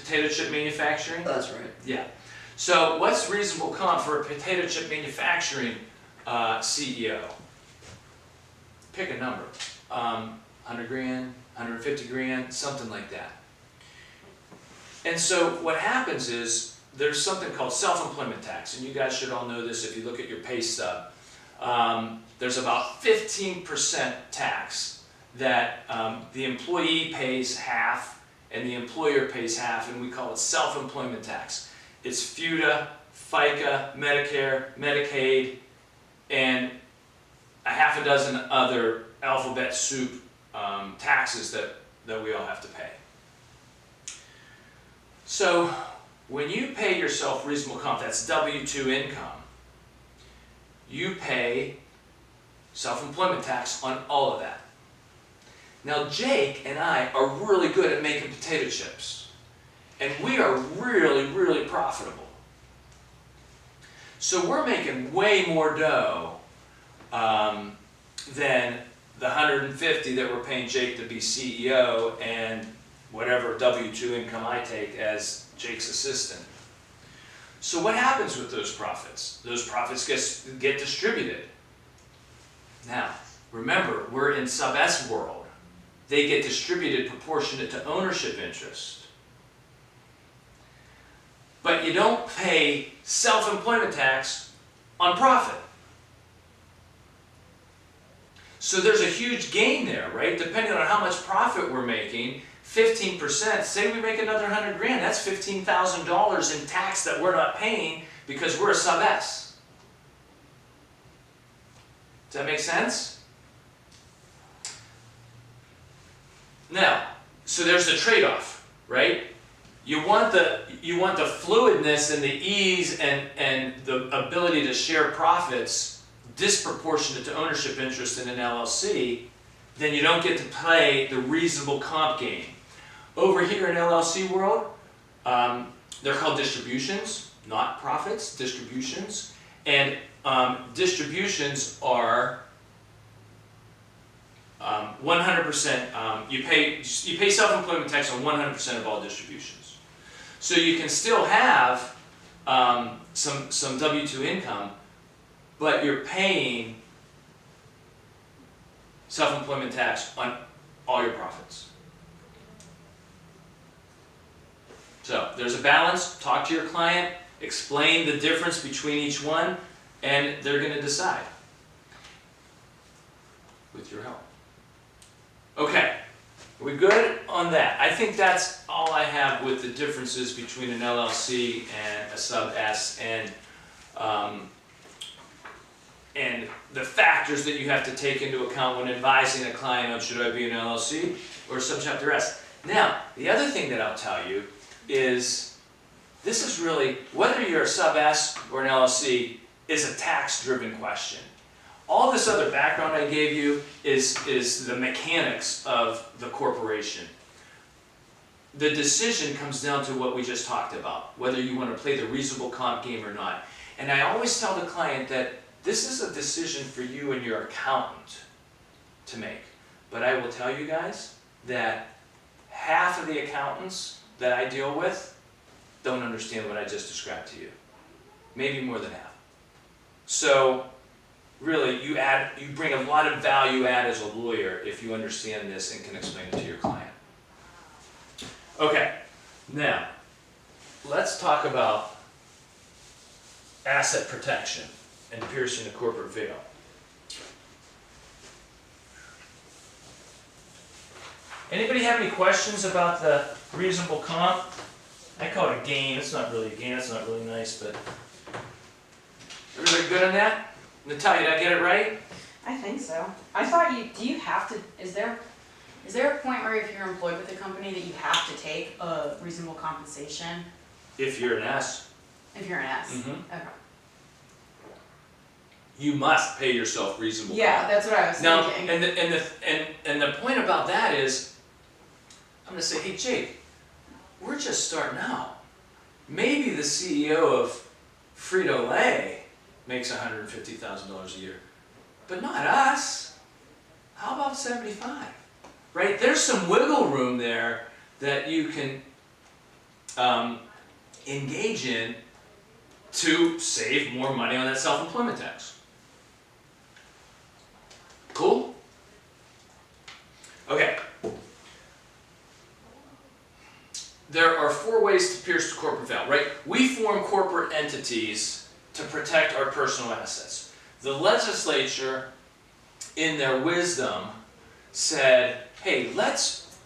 potato chip manufacturing? That's right. Yeah. So what's reasonable comp for a potato chip manufacturing CEO? Pick a number. 100 grand, 150 grand, something like that. And so what happens is there's something called self-employment tax, and you guys should all know this if you look at your pay stub. There's about 15% tax that the employee pays half and the employer pays half, and we call it self-employment tax. It's FUTA, FICA, Medicare, Medicaid, and a half a dozen other alphabet soup taxes that we all have to pay. So when you pay yourself reasonable comp, that's W-2 income, you pay self-employment tax on all of that. Now Jake and I are really good at making potato chips, and we are really, really profitable. So we're making way more dough than the 150 that we're paying Jake to be CEO and whatever W-2 income I take as Jake's assistant. So what happens with those profits? Those profits get distributed. Now, remember, we're in sub-S world. They get distributed proportionate to ownership interest. But you don't pay self-employment tax on profit. So there's a huge gain there, right? Depending on how much profit we're making, 15%, say we make another 100 grand, that's $15,000 in tax that we're not paying because we're a sub-S. Does that make sense? Now, so there's the trade-off, right? You want the fluidness and the ease and the ability to share profits disproportionate to ownership interest in an LLC, then you don't get to play the reasonable comp game. Over here in LLC world, they're called distributions, not profits, distributions. And distributions are 100%, you pay self-employment tax on 100% of all distributions. So you can still have some W-2 income, but you're paying self-employment tax on all your profits. So there's a balance. Talk to your client, explain the difference between each one, and they're going to decide with your help. Okay, are we good on that? I think that's all I have with the differences between an LLC and a sub-S, and the factors that you have to take into account when advising a client on should I be an LLC or subchapter S. Now, the other thing that I'll tell you is this is really, whether you're a sub-S or an LLC, is a tax-driven question. All this other background I gave you is the mechanics of the corporation. The decision comes down to what we just talked about, whether you want to play the reasonable comp game or not. And I always tell the client that this is a decision for you and your accountant to make. But I will tell you guys that half of the accountants that I deal with don't understand what I just described to you. Maybe more than half. So really, you bring a lot of value add as a lawyer if you understand this and can explain it to your client. Okay, now let's talk about asset protection and piercing the corporate veil. Anybody have any questions about the reasonable comp? I call it a gain. It's not really a gain. It's not really nice, but everybody good on that? Natalia, did I get it right? I think so. I thought do you have to, is there a point where if you're employed with a company that you have to take a reasonable compensation? If you're an S. If you're an S? Mm-hmm. Okay. You must pay yourself reasonable Yeah, comp. that's what I was thinking. And the point about that is, I'm going to say, hey Jake, we're just starting out. Maybe the CEO of Frito-Lay makes $150,000 a year, but not us. How about 75? Right? There's some wiggle room there that you can engage in to save more money on that self-employment tax. Cool? Okay. There are 4 ways to pierce the corporate veil, right? We form corporate entities to protect our personal assets. The legislature, in their wisdom, said, hey, let's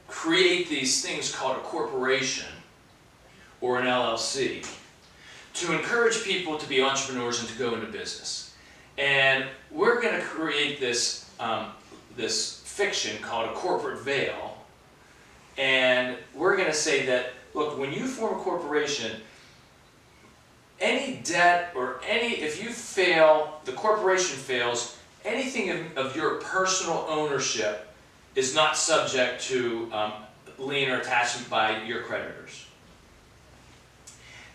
create these things called a corporation or an LLC to encourage people to be entrepreneurs and to go into business. And we're going to create this, this fiction called a corporate veil. And we're going to say that, look, when you form a corporation, any debt or if you fail, the corporation fails, anything of your personal ownership is not subject to lien or attachment by your creditors.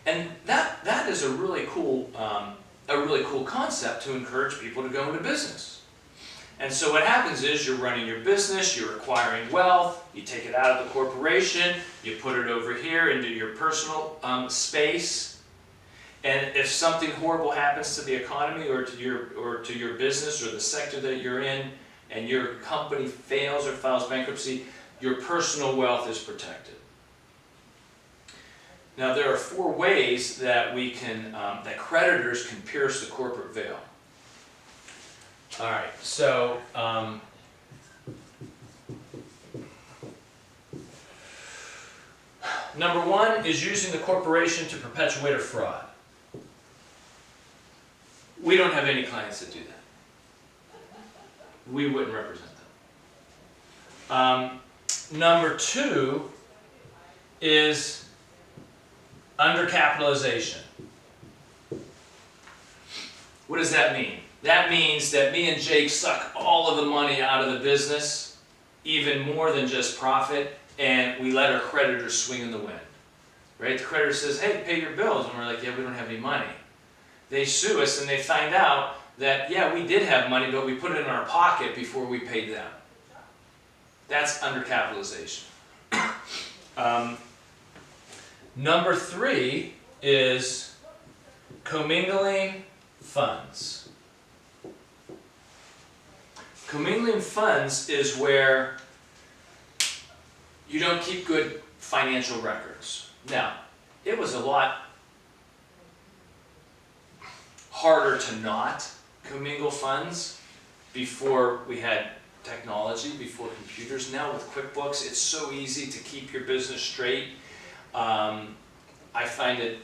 And that is a really cool concept to encourage people to go into business. And so what happens is you're running your business, you're acquiring wealth, you take it out of the corporation, you put it over here into your personal space, and if something horrible happens to the economy or to your business or the sector that you're in, and your company fails or files bankruptcy, your personal wealth is protected. Now there are 4 ways that we can that creditors can pierce the corporate veil. All right, so number 1 is using the corporation to perpetuate a fraud. We don't have any clients that do that. We wouldn't represent them. Number 2 is undercapitalization. What does that mean? That means that me and Jake suck all of the money out of the business, even more than just profit, and we let our creditors swing in the wind. Right? The creditor says, hey, pay your bills. And we're like, yeah, we don't have any money. They sue us and they find out that, yeah, we did have money, but we put it in our pocket before we paid them. That's undercapitalization. Number 3 is commingling funds. Commingling funds is where you don't keep good financial records. Now, it was a lot harder to not commingle funds before we had technology, before computers. Now with QuickBooks, it's so easy to keep your business straight. I find it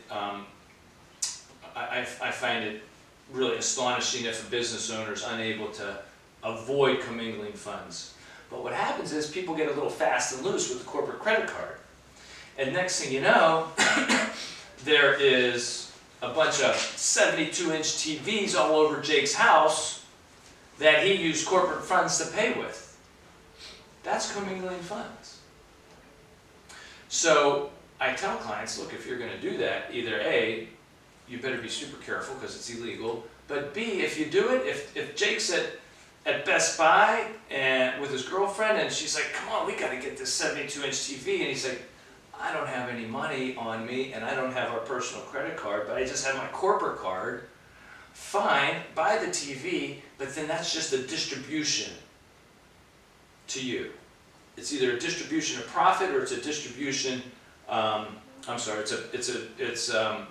really astonishing if a business owner is unable to avoid commingling funds. But what happens is people get a little fast and loose with the corporate credit card. And next thing you know, there is a bunch of 72-inch TVs all over Jake's house that he used corporate funds to pay with. That's commingling funds. So I tell clients, look, if you're going to do that, either A, you better be super careful because it's illegal, but B, if you do it, if Jake's at Best Buy and with his girlfriend and she's like, come on, we got to get this 72-inch TV, and he's like, I don't have any money on me and I don't have our personal credit card, but I just have my corporate card. Fine, buy the TV, but then that's just a distribution to you. It's either a distribution of profit or it's a distribution, it's a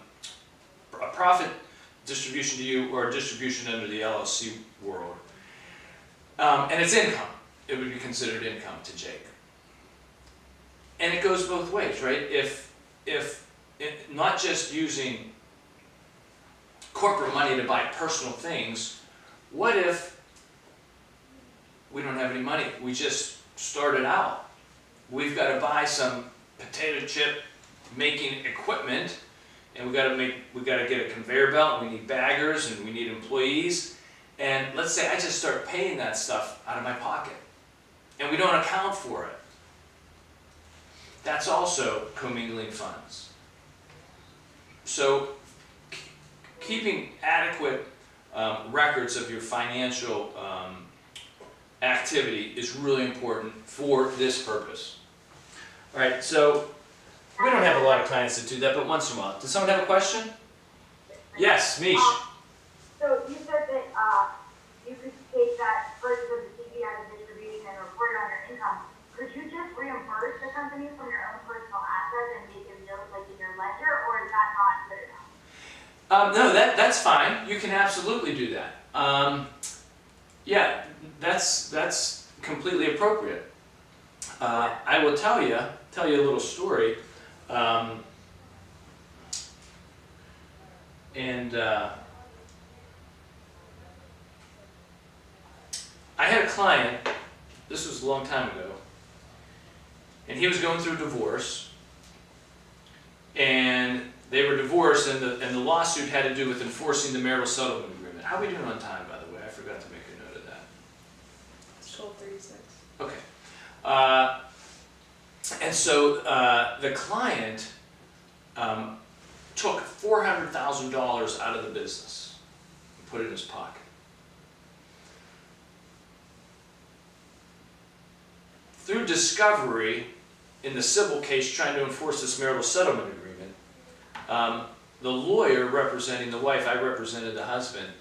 profit distribution to you or a distribution under the LLC world. And it's income. It would be considered income to Jake. And it goes both ways, right? If not just using corporate money to buy personal things, what if we don't have any money? We just started out. We've got to buy some potato chip making equipment, and we got to get a conveyor belt, and we need baggers, and we need employees. And let's say I just start paying that stuff out of my pocket, and we don't account for it. That's also commingling funds. So keeping adequate records of your financial activity is really important for this purpose. All right, so We don't have a lot of clients that do that, but once in a while. Does someone have a question? Yes, Mish. So you said that you could take that purchase of the TV out of distribution and report it on your income. Could you just reimburse the company from your own personal assets and make a note like in your ledger, or is that not good enough? No, that's fine. You can absolutely do that. Yeah, that's completely appropriate. I will tell you a little story. I had a client, this was a long time ago, and he was going through divorce, and they were divorced, and the lawsuit had to do with enforcing the marital settlement agreement. How are we doing on time, by the way? I forgot to make a note of that. It's 12:36. Okay. And so the client took $400,000 out of the business and put it in his pocket. Through discovery in the civil case trying to enforce this marital settlement agreement, the lawyer representing the wife, I represented the husband,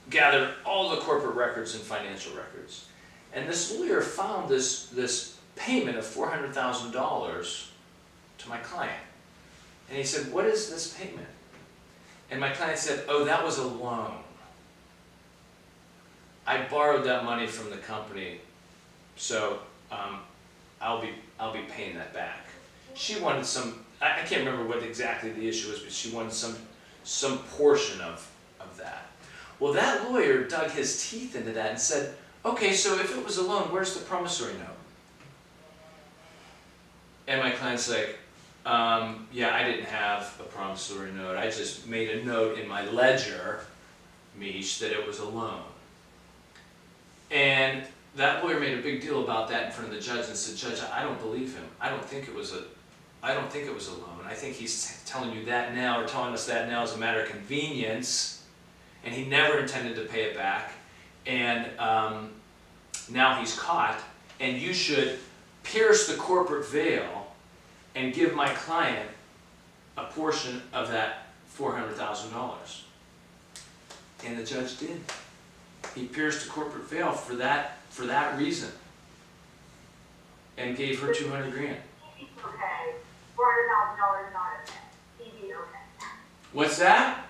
gathered all the corporate records and financial records. And this lawyer found this payment of $400,000 to my client. And he said, "What is this payment?" And my client said, "Oh, that was a loan. I borrowed that money from the company, so I'll be paying that back." She wanted some, I can't remember what exactly the issue was, but she wanted some portion of that. Well, that lawyer dug his teeth into that and said, "Okay, so if it was a loan, where's the promissory note?" And my client's like, "Yeah, I didn't have a promissory note. I just made a note in my ledger, Mish, that it was a loan." And that lawyer made a big deal about that in front of the judge and said, "Judge, I don't believe him. I don't think it was a loan. I think he's telling you that now, or telling us that now as a matter of convenience, and he never intended to pay it back. And now he's caught, and you should pierce the corporate veil and give my client a portion of that $400,000. And the judge did. He pierced the corporate veil for that reason, and gave her $200,000. Okay, $400,000 not okay. TV okay. What's that?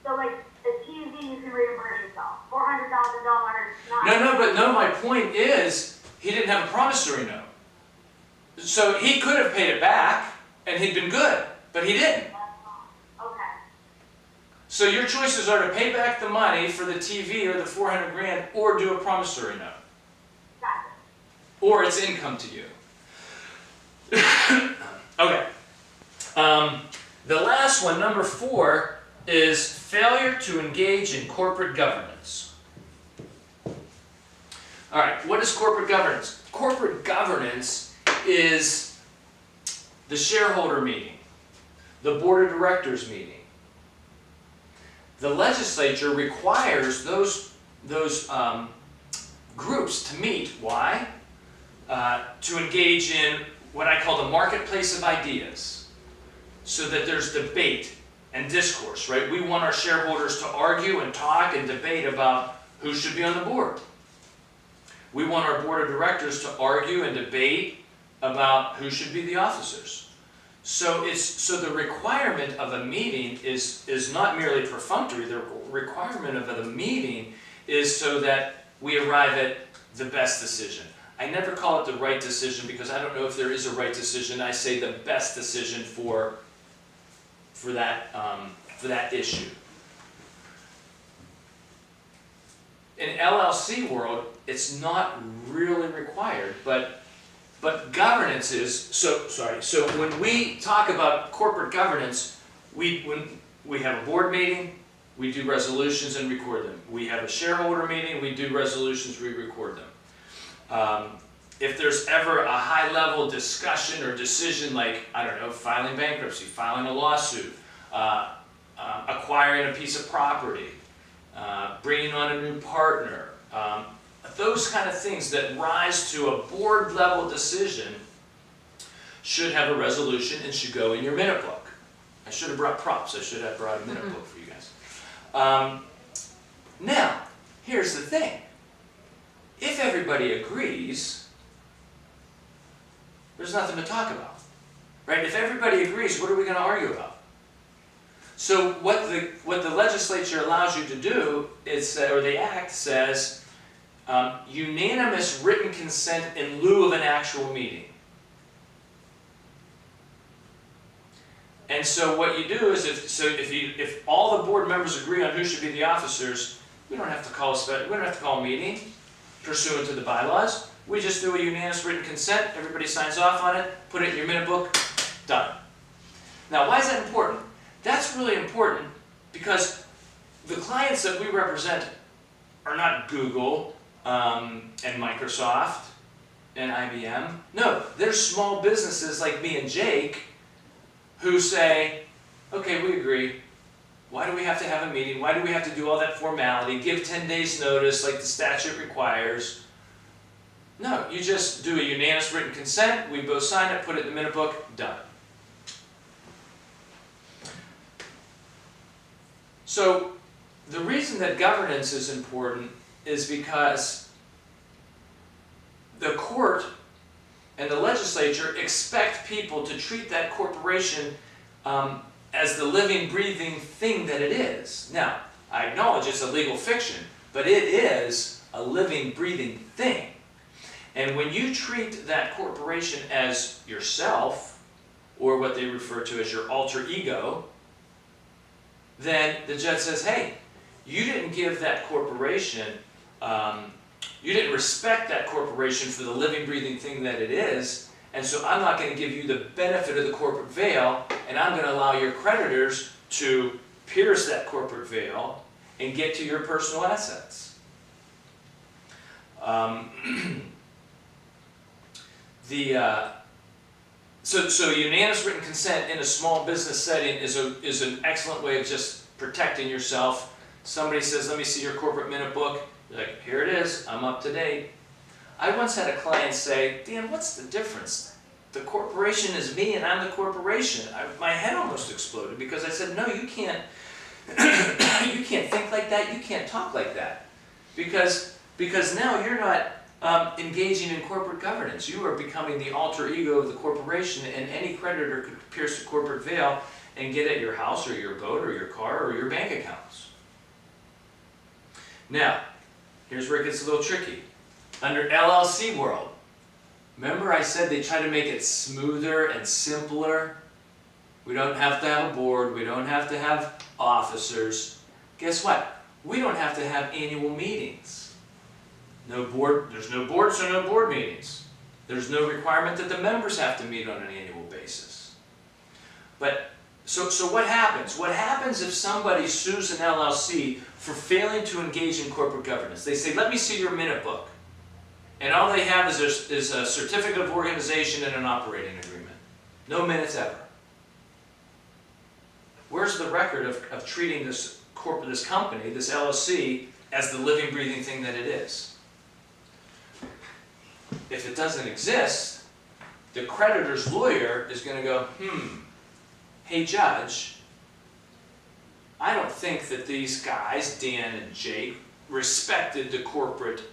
So like the TV you can reimburse yourself. $400,000 not. No. My point is, he didn't have a promissory note, so he could have paid it back, and he'd been good, but he didn't. Okay. So your choices are to pay back the money for the TV or the $400,000, or do a promissory note, Gotcha. or it's income to you. Okay. The last one, number 4, is failure to engage in corporate governance. All right, what is corporate governance? Corporate governance is the shareholder meeting, the board of directors meeting. The legislature requires those groups to meet. Why? To engage in what I call the marketplace of ideas, so that there's debate and discourse, right? We want our shareholders to argue and talk and debate about who should be on the board. We want our board of directors to argue and debate about who should be the officers. So the requirement of a meeting is not merely perfunctory. The requirement of the meeting is so that we arrive at the best decision. I never call it the right decision, because I don't know if there is a right decision. I say the best decision for that issue. In LLC world, it's not really required, but governance is, so when we talk about corporate governance, when we have a board meeting, we do resolutions and record them. We have a shareholder meeting, we do resolutions, we record them. If there's ever a high-level discussion or decision, like, I don't know, filing bankruptcy, filing a lawsuit, acquiring a piece of property, bringing on a new partner, those kind of things that rise to a board-level decision, should have a resolution and should go in your minute book. I should have brought props. I should have brought a minute book for you guys. Now, here's the thing. If everybody agrees, there's nothing to talk about, right? If everybody agrees, what are we going to argue about? So what the legislature allows you to do is, or the act says, unanimous written consent in lieu of an actual meeting. And so what you do is, if all the board members agree on who should be the officers, we don't have to call a meeting pursuant to the bylaws. We just do a unanimous written consent. Everybody signs off on it. Put it in your minute book. Done. Now, why is that important? That's really important because the clients that we represent are not Google and Microsoft and IBM. No, they're small businesses like me and Jake who say, okay, we agree. Why do we have to have a meeting? Why do we have to do all that formality? Give 10 days notice like the statute requires. No, you just do a unanimous written consent. We both sign it, put it in the minute book, done. So the reason that governance is important is because the court and the legislature expect people to treat that corporation as the living, breathing thing that it is. Now, I acknowledge it's a legal fiction, but it is a living, breathing thing. And when you treat that corporation as yourself, or what they refer to as your alter ego, then the judge says, hey, you didn't give that corporation, you didn't respect that corporation for the living, breathing thing that it is, and so I'm not going to give you the benefit of the corporate veil, and I'm going to allow your creditors to pierce that corporate veil and get to your personal assets. So unanimous written consent in a small business setting is an excellent way of just protecting yourself. Somebody says, let me see your corporate minute book. You're like, here it is, I'm up to date. I once had a client say, Dan, what's the difference? The corporation is me and I'm the corporation. My head almost exploded because I said, no, you can't, you can't think like that, you can't talk like that. Because now you're not engaging in corporate governance. You are becoming the alter ego of the corporation, and any creditor could pierce the corporate veil and get at your house or your boat or your car or your bank accounts. Now, here's where it gets a little tricky. Under LLC world, remember I said they try to make it smoother and simpler? We don't have to have a board, we don't have to have officers. Guess what? We don't have to have annual meetings. No board, there's no board, so no board meetings. There's no requirement that the members have to meet on an annual basis. But, so what happens? What happens if somebody sues an LLC for failing to engage in corporate governance? They say, let me see your minute book. And all they have is a certificate of organization and an operating agreement. No minutes ever. Where's the record of treating this company, this LLC, as the living, breathing thing that it is? If it doesn't exist, the creditor's lawyer is going to go, hey judge, I don't think that these guys, Dan and Jake, respected the corporate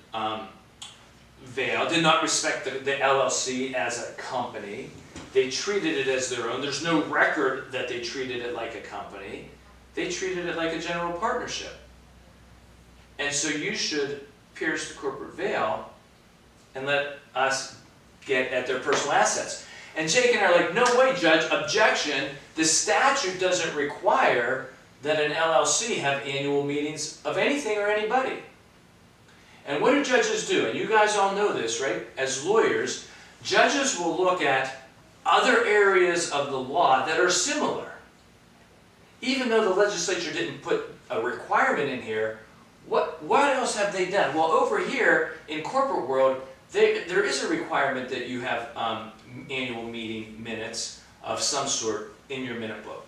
veil, did not respect the LLC as a company. They treated it as their own. There's no record that they treated it like a company. They treated it like a general partnership. And so you should pierce the corporate veil and let us get at their personal assets. And Jake and I are like, no way, judge, objection. The statute doesn't require that an LLC have annual meetings of anything or anybody. And what do judges do? And you guys all know this, right? As lawyers, judges will look at other areas of the law that are similar. Even though the legislature didn't put a requirement in here, what else have they done? Well, over here in corporate world, there is a requirement that you have annual meeting minutes of some sort in your minute book.